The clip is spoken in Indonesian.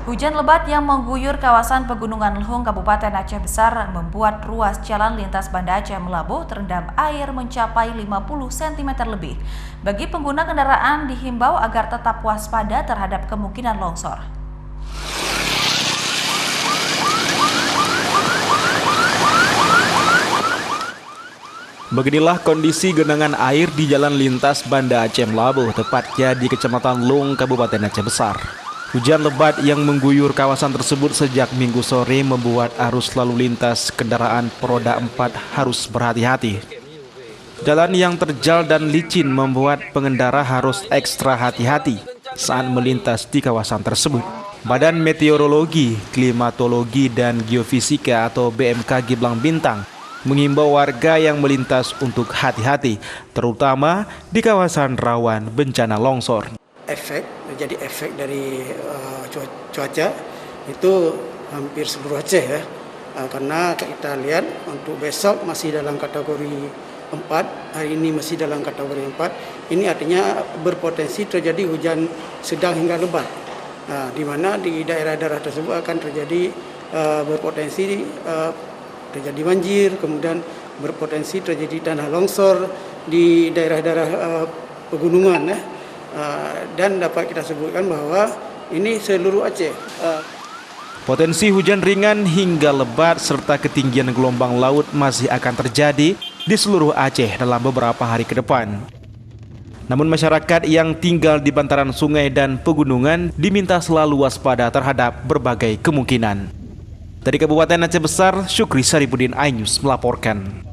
Hujan lebat yang mengguyur kawasan Pegunungan Lehung Kabupaten Aceh Besar membuat ruas jalan lintas Banda Aceh Melabuh terendam air mencapai 50 cm lebih. Bagi pengguna kendaraan dihimbau agar tetap waspada terhadap kemungkinan longsor. Beginilah kondisi genangan air di jalan lintas Banda Aceh Melabuh, tepatnya di Kecamatan Lung, Kabupaten Aceh Besar. Hujan lebat yang mengguyur kawasan tersebut sejak Minggu sore membuat arus lalu lintas kendaraan roda 4 harus berhati-hati. Jalan yang terjal dan licin membuat pengendara harus ekstra hati-hati saat melintas di kawasan tersebut. Badan Meteorologi, Klimatologi, dan Geofisika atau BMKG Blang Bintang mengimbau warga yang melintas untuk hati-hati, terutama di kawasan rawan bencana longsor. Efek dari cuaca itu hampir seluruh Aceh ya, karena kita lihat untuk besok masih dalam kategori 4, hari ini masih dalam kategori 4. Ini artinya berpotensi terjadi hujan sedang hingga lebat. Nah, di mana di daerah-daerah tersebut akan terjadi berpotensi terjadi banjir, kemudian berpotensi terjadi tanah longsor di daerah-daerah pegunungan ya. Dan dapat kita sebutkan bahwa ini seluruh Aceh. Potensi hujan ringan hingga lebat serta ketinggian gelombang laut masih akan terjadi di seluruh Aceh dalam beberapa hari ke depan. Namun masyarakat yang tinggal di bantaran sungai dan pegunungan diminta selalu waspada terhadap berbagai kemungkinan. Dari Kabupaten Aceh Besar, Syukri Saripudin, iNews melaporkan.